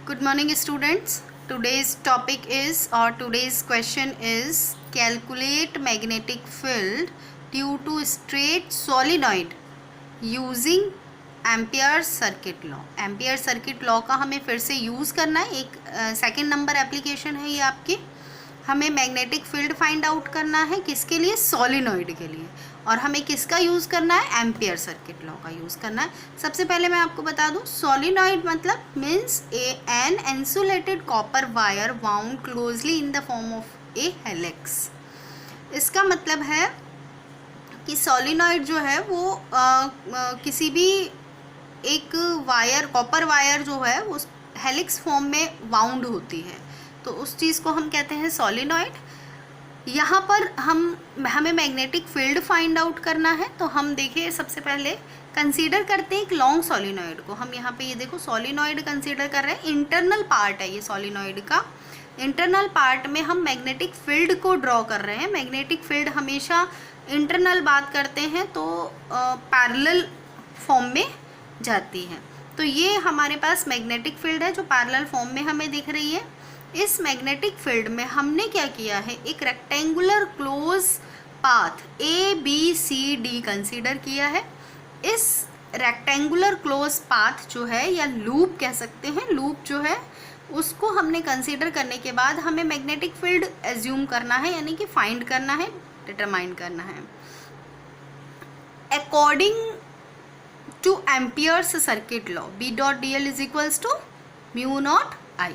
Good morning, students. Today's topic is, or today's question is, calculate magnetic field due to straight solenoid using ampere circuit law. Ampere circuit law का हमें फिर से use करना है. एक second number application है ये आपकी. हमें मैग्नेटिक फील्ड फाइंड आउट करना है. किसके लिए? सॉलिनॉइड के लिए. और हमें किसका यूज़ करना है? एम्पियर सर्किट लॉ का यूज़ करना है. सबसे पहले मैं आपको बता दूं, सॉलिनॉइड मतलब means an insulated copper wire wound closely in the form of a helix. इसका मतलब है कि सॉलिनॉइड जो है वो किसी भी एक वायर, कॉपर वायर जो है उस हेलिक्स फॉर्म में वाउंड होती है, तो उस चीज़ को हम कहते हैं सॉलिनॉइड. यहाँ पर हमें मैग्नेटिक फील्ड फाइंड आउट करना है. तो हम देखिए, सबसे पहले कंसीडर करते हैं एक लॉन्ग सॉलिनॉइड को. हम यहाँ पे ये देखो सॉलिनॉइड कंसीडर कर रहे हैं. इंटरनल पार्ट है ये सॉलिनॉइड का. इंटरनल पार्ट में हम मैग्नेटिक फील्ड को ड्रॉ कर रहे हैं. मैग्नेटिक फील्ड हमेशा इंटरनल बात करते हैं तो पैरेलल फॉर्म में जाती है. तो ये हमारे पास मैग्नेटिक फील्ड है जो पैरेलल फॉर्म में हमें दिख रही है. इस मैग्नेटिक फील्ड में हमने क्या किया है, एक rectangular close path ABCD consider किया है. इस रेक्टेंगुलर क्लोज पाथ जो है, या लूप कह सकते हैं, लूप जो है उसको हमने कंसीडर करने के बाद हमें मैग्नेटिक फील्ड एज्यूम करना है, यानी कि फाइंड करना है, डिटरमाइन करना है. According to Ampere's circuit law B.dl is equals to mu naught I.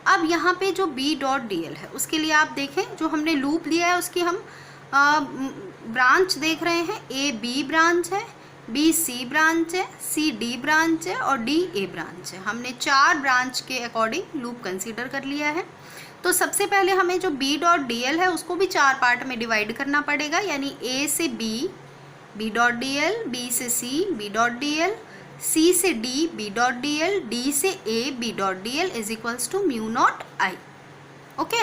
अब यहाँ पे जो B.dl है उसके लिए आप देखें, जो हमने लूप लिया है उसकी हम ब्रांच देख रहे हैं. AB ब्रांच है, BC ब्रांच है, CD ब्रांच है और DA ब्रांच है. हमने 4 ब्रांच के अकॉर्डिंग लूप कंसीडर कर लिया है. तो सबसे पहले हमें जो B.dl है उसको भी 4 पार्ट में डिवाइड करना पड़ेगा, यानी A से B B.dl, B से C B.dl, C से D B.dl, D से A B.dl is equals to mu naught I. Okay,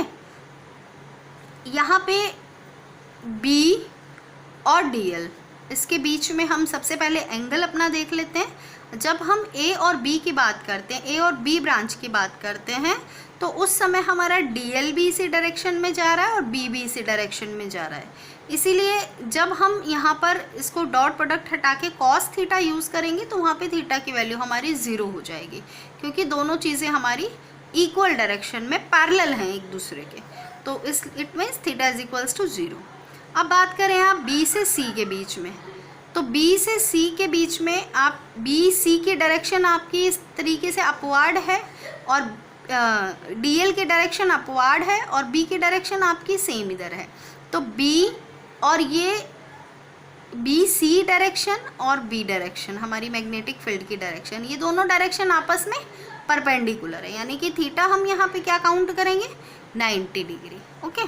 यहाँ पे B और DL इसके बीच में हम सबसे पहले एंगल अपना देख लेते हैं. जब हम A और B की बात करते हैं, A और B ब्रांच की बात करते हैं, तो उस समय हमारा DL भी इसी डायरेक्शन में जा रहा है और B भी इसी डायरेक्शन में जा रहा है. इसीलिए जब हम यहाँ पर इसको डॉट प्रोडक्ट हटा के कॉस थीटा यूज़ करेंगे तो वहाँ पे थीटा की वैल्यू हमारी 0 हो जाएगी, क्योंकि दोनों चीज़ें हमारी इक्वल डायरेक्शन में पैरेलल हैं एक दूसरे के. तो इस it means theta is equals to 0. अब बात करें आप B से C के बीच में, तो B से C के बीच में आप BC की डायरेक्शन आपकी इस तरीके से अपवार्ड है और DL की डायरेक्शन अपवार्ड है और B की डायरेक्शन आपकी सेम इधर है. तो B और ये BC डायरेक्शन और B डायरेक्शन हमारी मैग्नेटिक फील्ड की डायरेक्शन, ये दोनों डायरेक्शन आपस में परपेंडिकुलर है, यानी कि थीटा हम यहाँ पे क्या काउंट करेंगे, 90 डिग्री. ओके.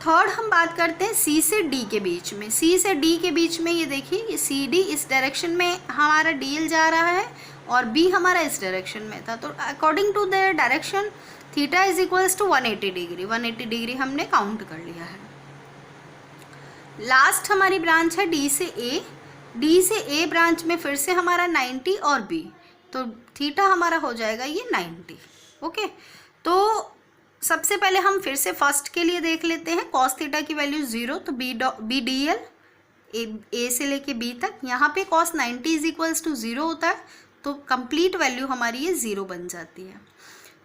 थर्ड हम बात करते हैं C से D के बीच में. C से D के बीच में ये देखिए, ये CD इस डायरेक्शन में हमारा DL जा रहा है और B हमारा इस डायरेक्शन में था. तो according to the direction theta is equals to 180 degree. 180 degree हमने काउंट कर लिया है. लास्ट हमारी ब्रांच है D से A. D से A ब्रांच में फिर से हमारा 90 और B, तो थीटा हमारा हो जाएगा ये 90. ओके. तो सबसे पहले हम फिर से फर्स्ट के लिए देख लेते हैं. कॉस थीटा की वैल्यू 0, तो BDL A से लेके B तक, यहाँ पे कॉस 90 इज इक्वल्स टू 0 होता है, तो कंप्लीट वैल्यू हमारी ये 0 बन जाती है.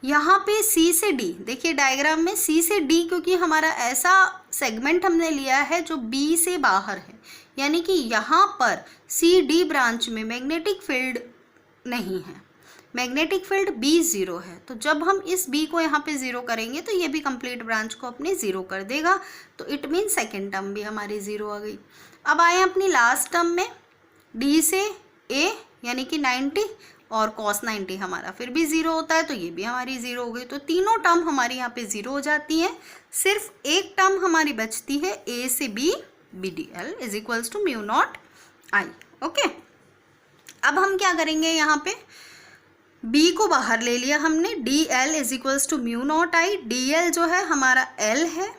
यहाँ पे C से D देखिए डायग्राम में, C से D क्योंकि हमारा ऐसा सेगमेंट हमने लिया है जो B से बाहर है, यानी कि यहाँ पर CD ब्रांच में मैग्नेटिक फील्ड नहीं है, मैग्नेटिक फील्ड B 0 है. तो जब हम इस B को यहाँ पे 0 करेंगे तो ये भी कंप्लीट ब्रांच को अपने 0 कर देगा. तो इट मीन सेकेंड टर्म भी हमारी 0 आ गई. अब आए अपनी लास्ट टर्म में, D से A यानी कि 90 और cos 90 हमारा फिर भी 0 होता है, तो ये भी हमारी 0 हो गई. तो तीनों टर्म हमारी यहाँ पे 0 हो जाती हैं. सिर्फ एक टर्म हमारी बचती है A से B BDL is equals to mu naught I. Okay. अब हम क्या करेंगे, यहाँ पे B को बाहर ले लिया हमने, DL is equals to mu naught I. DL जो है हमारा L है,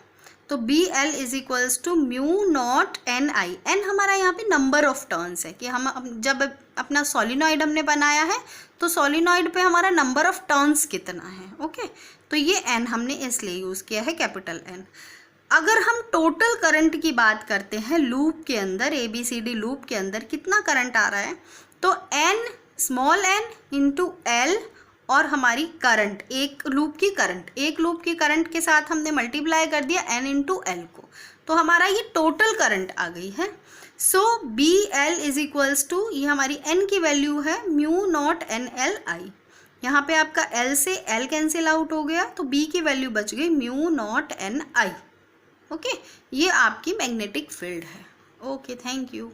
तो B L is equals to mu naught N I. N हमारा यहाँ पे नंबर ऑफ टर्न्स है कि हम जब अपना सोलिनॉइड हमने बनाया है तो सोलिनॉइड पे हमारा नंबर ऑफ टर्न्स कितना है। ओके, तो ये एन हमने इसलिए यूज़ किया है कैपिटल एन। अगर हम टोटल करंट की बात करते हैं लूप के अंदर, ABCD लूप के अंदर कितना करंट आ रहा है, तो N small n into L और हमारी करंट, एक लूप की करंट के साथ हमने मल्टीप्लाई कर दिया एन इंटू एल को, तो हमारा ये टोटल करंट आ गई है। So B L is equals to, ये हमारी एन की वैल्यू है mu naught n L I. यहाँ पे आपका एल से एल कैंसिल आउट हो गया, तो बी की वैल्यू बच गई म्यू नॉट एन आई। ओके, ये आपकी मैग्नेटिक फील्ड है। Okay, thank you.